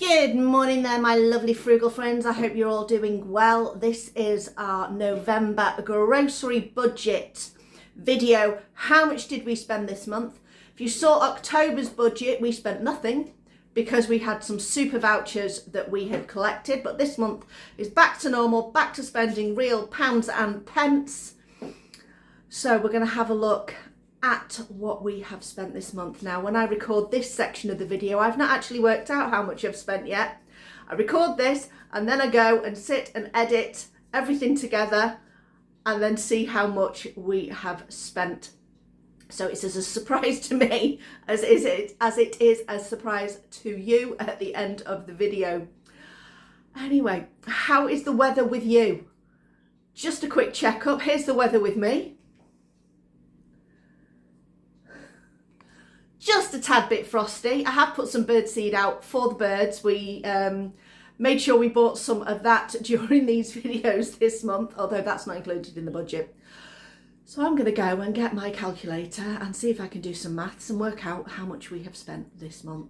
Good morning there, my lovely frugal friends. I hope you're all doing well. This is our November grocery budget video. How much did we spend this month? If you saw October's budget, we spent nothing because we had some super vouchers that we had collected. But this month is back to normal, back to spending real pounds and pence. So we're going to have a look at what we have spent this month. Now, when I record this section of the video, I've not actually worked out how much I've spent yet. I record this and then I go and sit and edit everything together and then see how much we have spent. So it's as a surprise to me as it is a surprise to you at the end of the video. Anyway, how is the weather with you? Just a quick checkup. Here's the weather with me. Just a tad bit frosty. I have put some birdseed out for the birds. We made sure we bought some of that during these videos this month, although that's not included in the budget. So I'm going to go and get my calculator and see if I can do some maths and work out how much we have spent this month.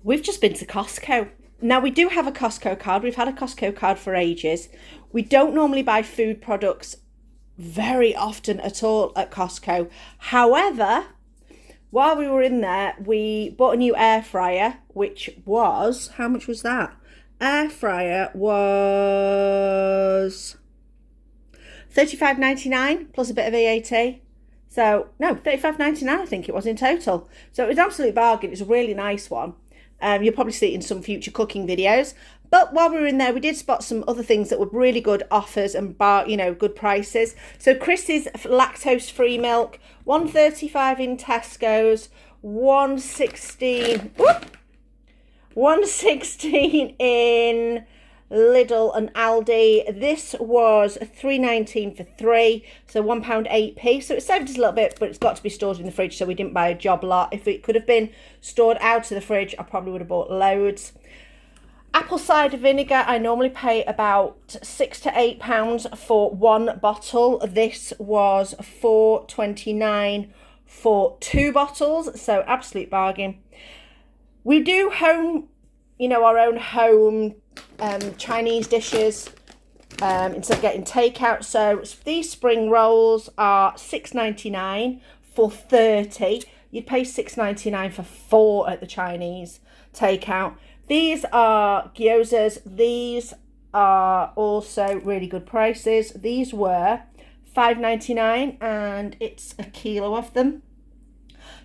We've just been to Costco. Now, we do have a Costco card. We've had a Costco card for ages. We don't normally buy food products very often at all at Costco. However, while we were in there, we bought a new air fryer, which was, how much was that? Air fryer was $35.99 plus a bit of VAT. So no, $35.99 I think it was in total. So it was an absolute bargain. It's a really nice one. You'll probably see it in some future cooking videos. But while we were in there, we did spot some other things that were really good offers and good prices. So Chris's lactose-free milk, $1.35 in Tesco's, $1.16 in Lidl and Aldi. This was $3.19 for 3, so £1.08. So it saved us a little bit, but it's got to be stored in the fridge, so we didn't buy a job lot. If it could have been stored out of the fridge, I probably would have bought loads. Apple cider vinegar, I normally pay about £6 to £8 for one bottle. This was $4.29 for 2 bottles, so absolute bargain. We do our own home Chinese dishes instead of getting takeout. So these spring rolls are $6.99 for 30. You'd pay $6.99 for 4 at the Chinese takeout. These are gyozas. These are also really good prices. These were $5.99 and it's a kilo of them.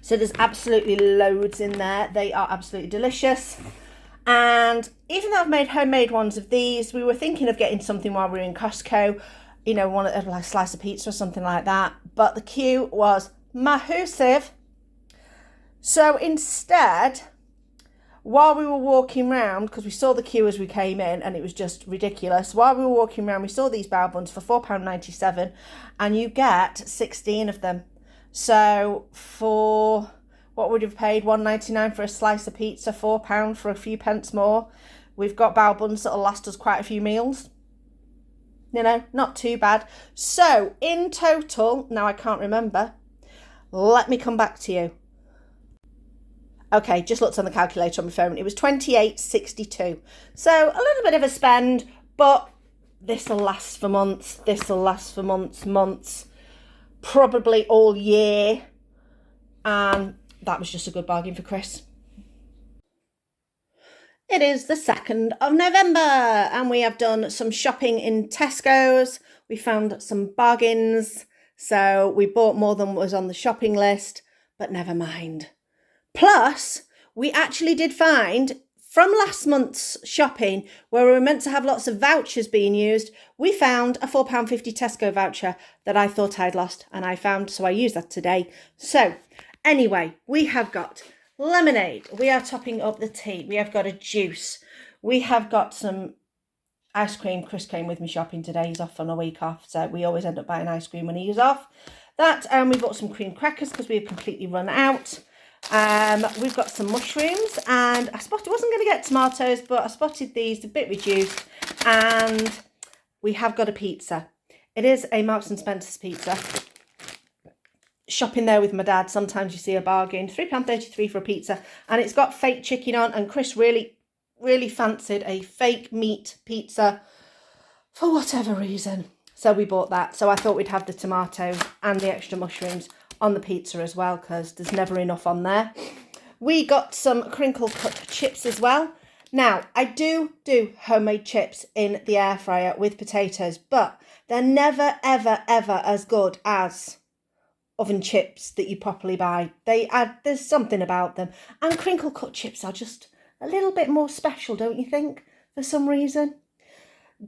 So there's absolutely loads in there. They are absolutely delicious. And even though I've made homemade ones of these, we were thinking of getting something while we were in Costco, one of like a slice of pizza or something like that. But the queue was massive. So instead, while we were walking around, because we saw the queue as we came in and it was just ridiculous, while we were walking around, we saw these bao buns for £4.97 and you get 16 of them. So for what would have paid $1.99 for a slice of pizza, £4 for a few pence more. We've got bao buns that'll last us quite a few meals. Not too bad. So in total, now I can't remember. Let me come back to you. Okay, just looked on the calculator on my phone. It was $28.62. So a little bit of a spend, but this will last for months. This will last for months, probably all year. And that was just a good bargain for Chris. It is the 2nd of November and we have done some shopping in Tesco's. We found some bargains. So we bought more than was on the shopping list, but never mind. Plus, we actually did find from last month's shopping, where we were meant to have lots of vouchers being used, we found a £4.50 Tesco voucher that I thought I'd lost and I found, so I used that today. So anyway, we have got lemonade. We are topping up the tea. We have got a juice. We have got some ice cream. Chris came with me shopping today. He's off on a week off, so we always end up buying ice cream when he's off. That, and we bought some cream crackers because we have completely run out. We've got some mushrooms and I wasn't going to get tomatoes, but I spotted these a bit reduced, and we have got a pizza. It is a Marks and Spencer's pizza. shopping there with my dad, sometimes you see a bargain. £3.33 for a pizza, and it's got fake chicken on, and Chris really fancied a fake meat pizza for whatever reason. So we bought that. So I thought we'd have the tomato and the extra mushrooms on the pizza as well, because there's never enough on there. We got some crinkle cut chips as well. Now, I do homemade chips in the air fryer with potatoes, but they're never, ever, ever as good as oven chips that you properly buy. There's something about them. And crinkle cut chips are just a little bit more special, don't you think, for some reason?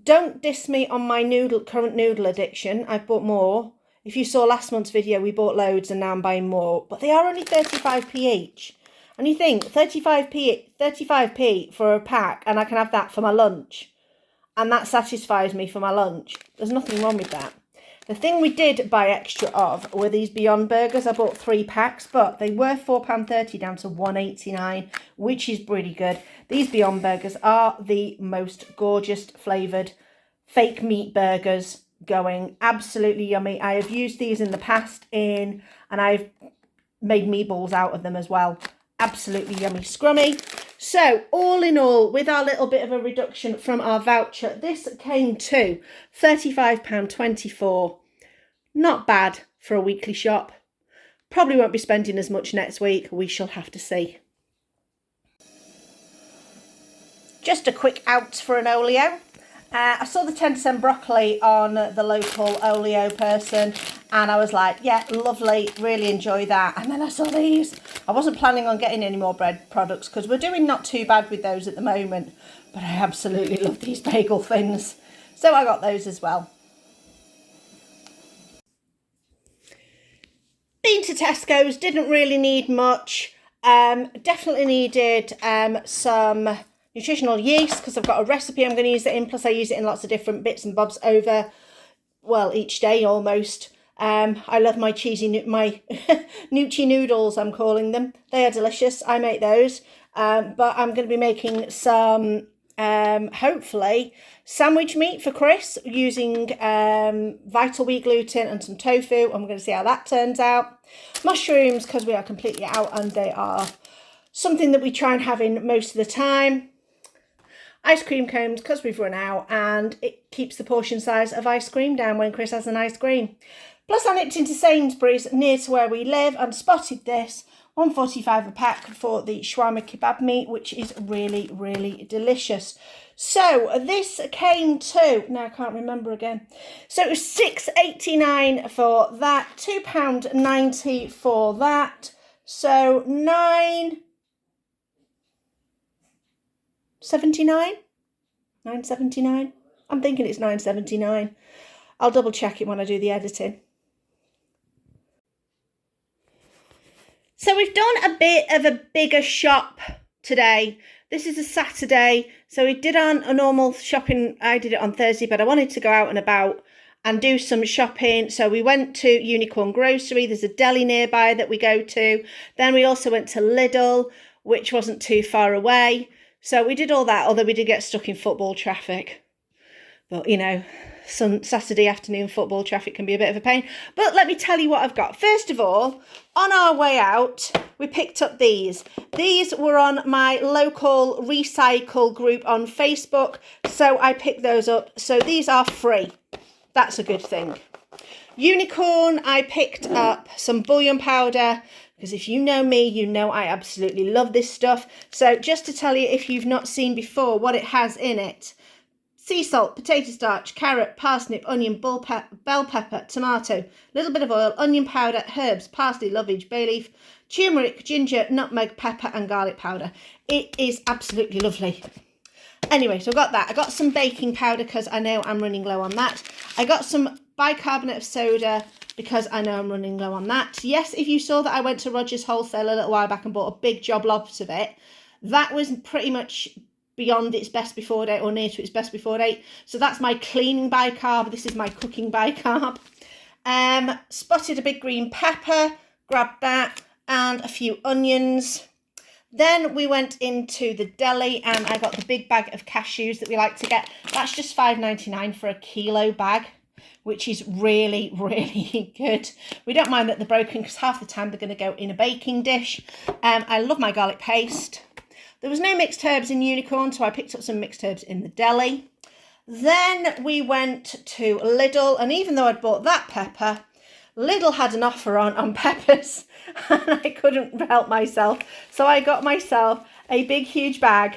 Don't diss me on my current noodle addiction. I've bought more. If you saw last month's video, we bought loads and now I'm buying more. But they are only 35p each. And you think, 35p for a pack, and I can have that for my lunch. And that satisfies me for my lunch. There's nothing wrong with that. The thing we did buy extra of were these Beyond Burgers. I bought 3 packs, but they were £4.30 down to £1.89, which is pretty good. These Beyond Burgers are the most gorgeous flavoured fake meat burgers going. Absolutely yummy. I have used these in the past and I've made meatballs out of them as well. Absolutely yummy, scrummy. So all in all, with our little bit of a reduction from our voucher, this came to £35.24. Not bad for a weekly shop. Probably won't be spending as much next week. We shall have to see. Just a quick out for an oleo. I saw the 10% broccoli on the local oleo person and I was like, yeah, lovely, really enjoy that. And then I saw these. I wasn't planning on getting any more bread products because we're doing not too bad with those at the moment, but I absolutely love these bagel things. So I got those as well. Been to Tesco's, didn't really need much. Definitely needed some nutritional yeast because I've got a recipe I'm going to use it in, plus I use it in lots of different bits and bobs over, well, each day almost. I love my my Nucci noodles, I'm calling them. They are delicious. I make those. But I'm going to be making some, hopefully, sandwich meat for Chris using vital wheat gluten and some tofu. I'm going to see how that turns out. Mushrooms, because we are completely out and they are something that we try and have in most of the time. Ice cream cones, because we've run out, and it keeps the portion size of ice cream down when Chris has an ice cream. Plus I nipped into Sainsbury's near to where we live and spotted this, £1.45 a pack for the shawarma kebab meat, which is really, really delicious. So this came to, now I can't remember again, so it was £6.89 for that, £2.90 for that, so £9.79. I'm thinking it's £9.79. I'll double check it when I do the editing. So we've done a bit of a bigger shop today. This is a Saturday, so we did on a normal shopping. I did it on Thursday, but I wanted to go out and about and do some shopping. So we went to Unicorn Grocery. There's a deli nearby that we go to. Then we also went to Lidl, which wasn't too far away. So we did all that, although we did get stuck in football traffic. But, you know, some Saturday afternoon football traffic can be a bit of a pain. But let me tell you what I've got. First of all, on our way out, we picked up these. These were on my local recycle group on Facebook, so I picked those up. So these are free. That's a good thing. Unicorn, I picked up some bouillon powder, because if you know me, you know I absolutely love this stuff. So just to tell you, if you've not seen before what it has in it: sea salt, potato starch, carrot, parsnip, onion, bell pepper, tomato, a little bit of oil, onion powder, herbs, parsley, lovage, bay leaf, turmeric, ginger, nutmeg, pepper and garlic powder. It is absolutely lovely. Anyway, so I got that. I got some baking powder because I know I'm running low on that. I got some bicarbonate of soda because I know I'm running low on that. Yes, if you saw that I went to Rogers Wholesale a little while back and bought a big job lot of it, that was pretty much beyond its best before date or near to its best before date. So that's my cleaning bicarb. This is my cooking bicarb. Spotted a big green pepper, grabbed that, and a few onions. Then we went into the deli and I got the big bag of cashews that we like to get. That's just £5.99 for a kilo bag. which is really, really good. We don't mind that they're broken because half the time they're going to go in a baking dish. I love my garlic paste. There was no mixed herbs in Unicorn, so I picked up some mixed herbs in the deli. Then we went to Lidl, and even though I'd bought that pepper, Lidl had an offer on peppers, and I couldn't help myself. So I got myself a big, huge bag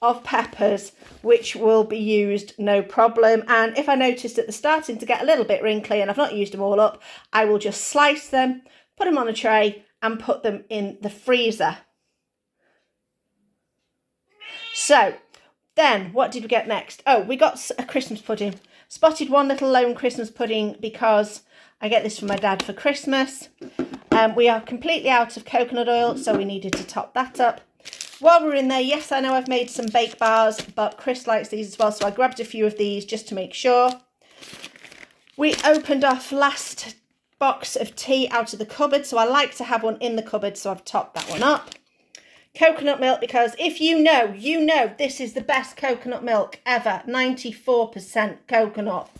of peppers, which will be used no problem. And if I notice that they're starting to get a little bit wrinkly and I've not used them all up, I will just slice them, put them on a tray and put them in the freezer. So then what did we get next? Oh, we got a Christmas pudding. Spotted one little lone Christmas pudding because I get this from my dad for Christmas. We are completely out of coconut oil, so we needed to top that up. While we're in there, yes, I know I've made some bake bars, but Chris likes these as well, so I grabbed a few of these just to make sure. We opened off last box of tea out of the cupboard, so I like to have one in the cupboard, so I've topped that one up. Coconut milk, because if you know this is the best coconut milk ever. 94% coconut.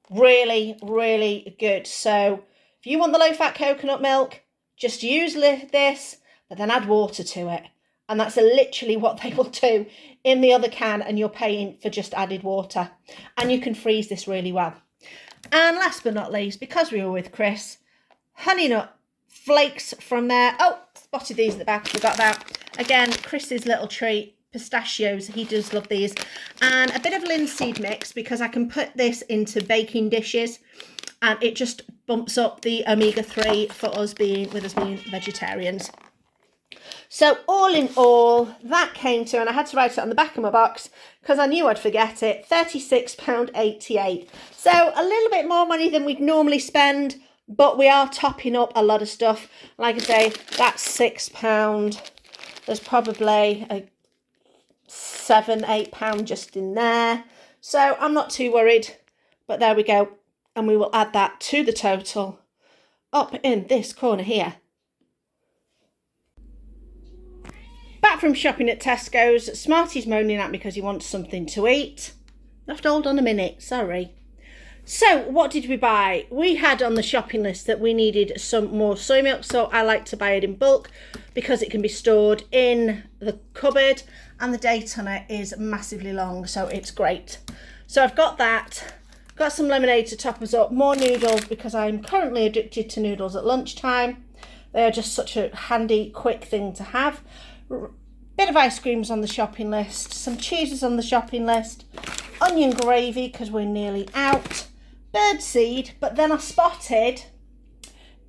Really, really good. So if you want the low-fat coconut milk, just use this, but then add water to it. And that's literally what they will do in the other can, and you're paying for just added water. And you can freeze this really well. And last but not least, because we were with Chris, honey nut flakes from there. Oh, spotted these at the back, forgot that. Again, Chris's little treat, pistachios, he does love these. And a bit of linseed mix, because I can put this into baking dishes and it just bumps up the omega-3 for us being vegetarians. So all in all, that came to, and I had to write it on the back of my box because I knew I'd forget it, £36.88. So a little bit more money than we'd normally spend, but we are topping up a lot of stuff. Like I say, that's £6. There's probably a £7-8 just in there. So I'm not too worried, but there we go. And we will add that to the total up in this corner here. Back from shopping at Tesco's, Smarty's moaning at me because he wants something to eat. I have to hold on a minute, sorry. So what did we buy? We had on the shopping list that we needed some more soy milk, so I like to buy it in bulk because it can be stored in the cupboard and the date on it is massively long, so it's great. So I've got that, got some lemonade to top us up, more noodles because I'm currently addicted to noodles at lunchtime. They are just such a handy, quick thing to have. Bit of ice creams on the shopping list, some cheeses on the shopping list, onion gravy because we're nearly out, birdseed, but then I spotted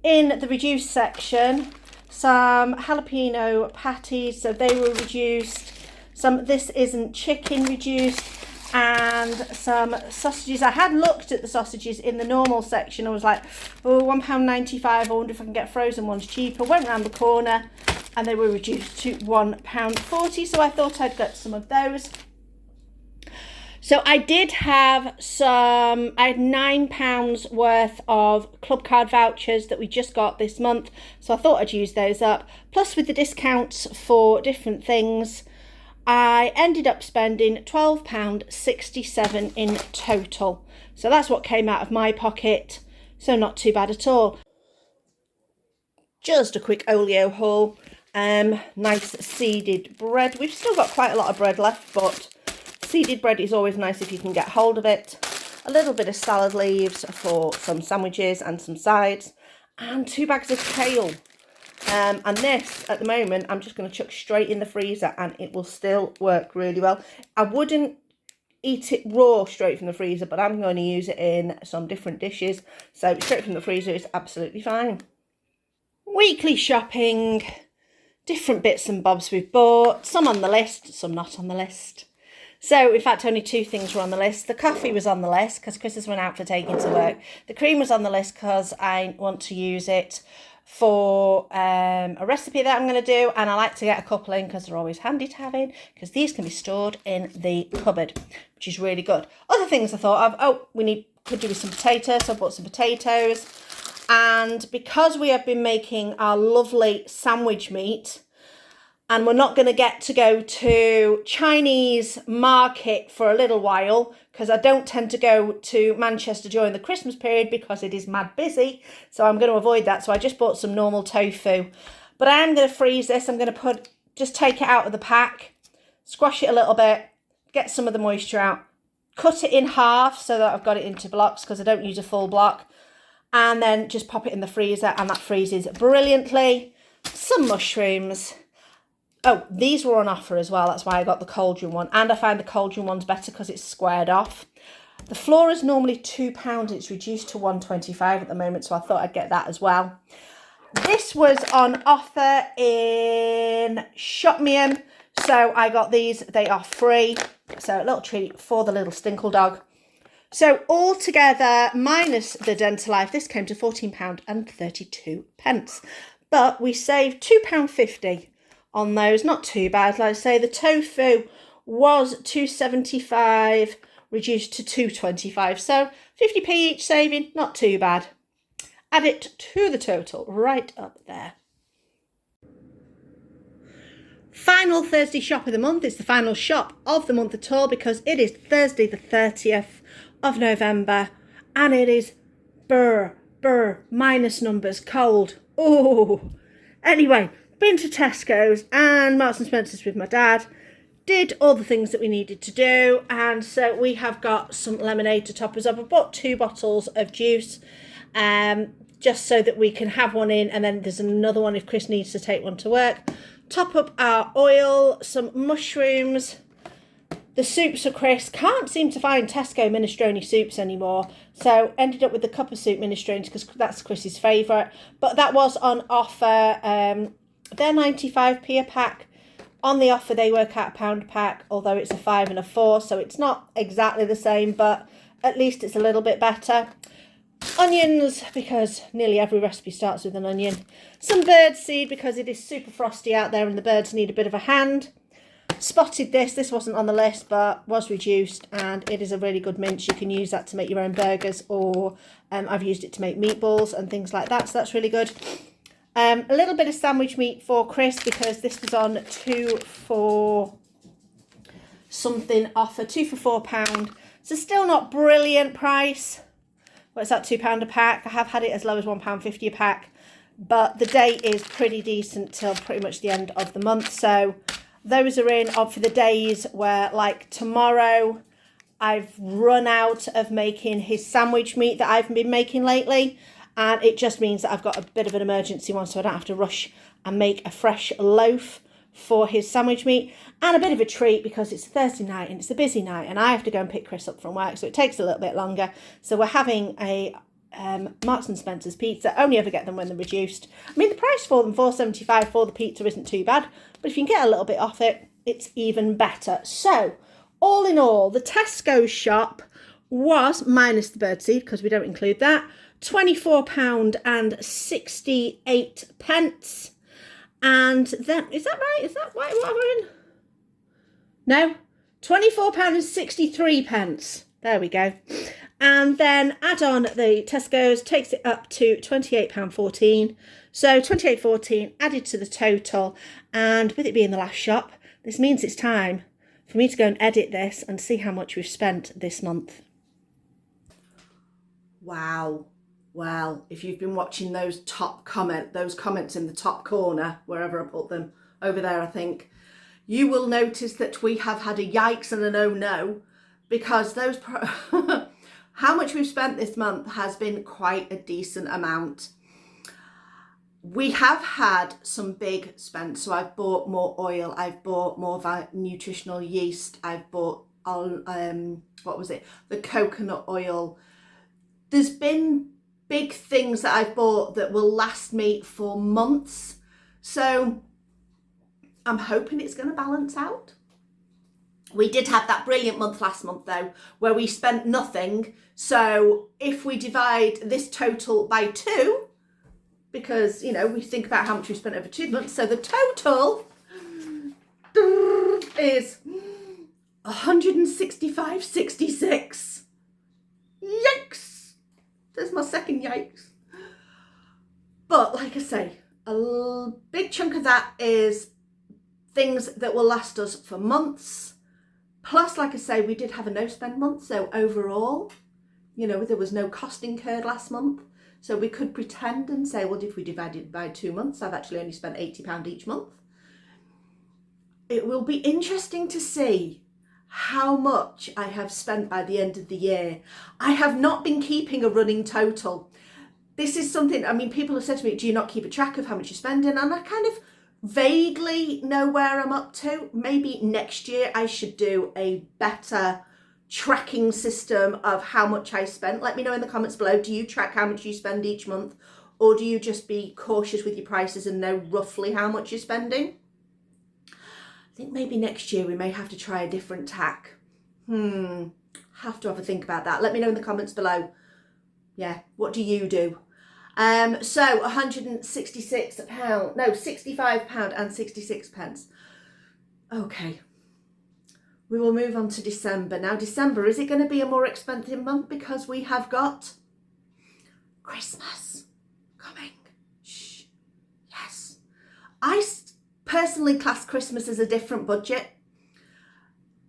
in the reduced section some jalapeno patties, so they were reduced, some this isn't chicken reduced, and some sausages. I had looked at the sausages in the normal section. I was like, oh, £1.95, I wonder if I can get frozen ones cheaper. Went round the corner and they were reduced to £1.40, so I thought I'd get some of those. So I did have I had £9 worth of club card vouchers that we just got this month, so I thought I'd use those up. Plus with the discounts for different things, I ended up spending £12.67 in total. So that's what came out of my pocket, so not too bad at all. Just a quick oleo haul. Nice seeded bread. We've still got quite a lot of bread left, but seeded bread is always nice if you can get hold of it. A little bit of salad leaves for some sandwiches and some sides, and 2 bags of kale. And this, at the moment, I'm just going to chuck straight in the freezer and it will still work really well. I wouldn't eat it raw straight from the freezer, but I'm going to use it in some different dishes. So straight from the freezer is absolutely fine. Weekly shopping, different bits and bobs we've bought, some on the list, some not on the list. So, in fact, only 2 things were on the list. The coffee was on the list because Chris has run out for taking to work. The cream was on the list because I want to use it for a recipe that I'm going to do, and I like to get a couple in because they're always handy to have in, because these can be stored in the cupboard, which is really good. Other things I thought of, could do with some potatoes, so I bought some potatoes. And because we have been making our lovely sandwich meat, And we're not going to get to go to Chinese market for a little while because I don't tend to go to Manchester during the Christmas period because it is mad busy. So I'm going to avoid that. So I just bought some normal tofu. But I am going to freeze this. I'm going to just take it out of the pack, squash it a little bit, get some of the moisture out, cut it in half so that I've got it into blocks because I don't use a full block. And then just pop it in the freezer and that freezes brilliantly. Some mushrooms. Oh, these were on offer as well. That's why I got the cauldron one. And I find the cauldron one's better because it's squared off. The floor is normally £2. It's reduced to £1.25 at the moment. So I thought I'd get that as well. This was on offer in Shopmium. So I got these. They are free. So a little treat for the little stinkle dog. So altogether, minus the Dental Life, this came to £14.32. But we saved £2.50 on those. Not too bad. Like I say, the tofu was £2.75, reduced to £2.25. So 50p each saving, not too bad. Add it to the total right up there. Final Thursday shop of the month. It's the final shop of the month at all because it is Thursday the 30th of November and it is minus numbers, cold. Oh, anyway, been to Tesco's and Marks and Spencer's with my dad, did all the things that we needed to do, and so we have got some lemonade to top us up. I bought 2 bottles of juice just so that we can have one in, and then there's another one if Chris needs to take one to work. Top up our oil, some mushrooms, the soups for Chris. Can't seem to find Tesco minestrone soups anymore, so ended up with the cup of soup minestrones because that's Chris's favourite. But that was on offer. They're 95p a pack. On the offer, they work out £1 a pack, although it's a 5 and a 4, so it's not exactly the same, but at least it's a little bit better. Onions, because nearly every recipe starts with an onion. Some bird seed, because it is super frosty out there and the birds need a bit of a hand. Spotted this wasn't on the list but was reduced, and it is a really good mince. You can use that to make your own burgers, or I've used it to make meatballs and things like that, so that's really good. A little bit of sandwich meat for Chris because this was on 2 for something offer, 2 for £4. So still not brilliant price. What's that, £2 a pack? I have had it as low as £1.50 a pack, but the date is pretty decent till pretty much the end of the month. So those are in for the days where, like tomorrow, I've run out of making his sandwich meat that I've been making lately. And it just means that I've got a bit of an emergency one, so I don't have to rush and make a fresh loaf for his sandwich meat. And a bit of a treat because it's a Thursday night and it's a busy night and I have to go and pick Chris up from work, so it takes a little bit longer. So we're having a Marks and Spencer's pizza. Only ever get them when they're reduced. I mean, the price for them, £4.75 for the pizza, isn't too bad. But if you can get a little bit off it, it's even better. So, all in all, the Tesco shop was, minus the birdseed, because we don't include that, £24.68. And then, is that right? Is that what we're in? No, £24.63. There we go. And then add on the Tesco's, takes it up to £28.14. So £28.14 added to the total. And with it being the last shop, this means it's time for me to go and edit this and see how much we've spent this month. Wow. Well, if you've been watching those comments in the top corner, wherever I put them, over there I think, you will notice that we have had a yikes and an oh no, because those how much we've spent this month has been quite a decent amount. We have had some big spends, so I've bought more oil, I've bought more nutritional yeast, I've bought the coconut oil. There's been big things that I've bought that will last me for months, so I'm hoping it's going to balance out. We did have that brilliant month last month though, where we spent nothing. So if we divide this total by 2, because, you know, we think about how much we spent over 2 months, so the total is 165.66. Yikes! There's my second yikes. But like I say, a big chunk of that is things that will last us for months. Plus, like I say, we did have a no spend month. So overall, you know, there was no cost incurred last month. So we could pretend and say, well, if we divide it by 2 months, I've actually only spent £80 each month. It will be interesting to see how much I have spent by the end of the year. I have not been keeping a running total. This is something, I mean, people have said to me, do you not keep a track of how much you're spending? And I kind of vaguely know where I'm up to. Maybe next year I should do a better tracking system of how much I spent. Let me know in the comments below. Do you track how much you spend each month? Or do you just be cautious with your prices and know roughly how much you're spending? I think maybe next year we may have to try a different tack. Have to have a think about that. Let me know in the comments below. Yeah, what do you do? So £166, no, £65 and 66 pence. Okay, we will move on to December. Now, December, is it going to be a more expensive month because we have got Christmas coming? Shh. Yes. I personally class Christmas as a different budget.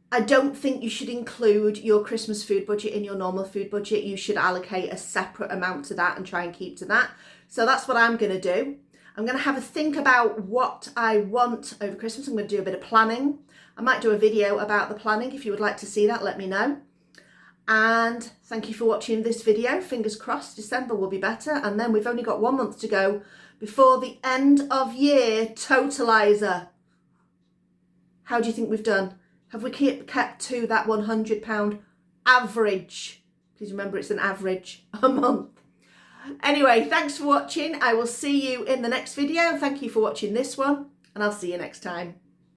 I don't think you should include your Christmas food budget in your normal food budget. You should allocate a separate amount to that and try and keep to that. So that's what I'm going to do. I'm going to have a think about what I want over Christmas. I'm going to do a bit of planning. I might do a video about the planning. If you would like to see that, let me know. And thank you for watching this video. Fingers crossed December will be better. And then we've only got 1 month to go before the end of year totalizer. How do you think we've done? Have we kept to that £100 average? Please remember it's an average a month. Anyway, thanks for watching. I will see you in the next video. Thank you for watching this one, and I'll see you next time.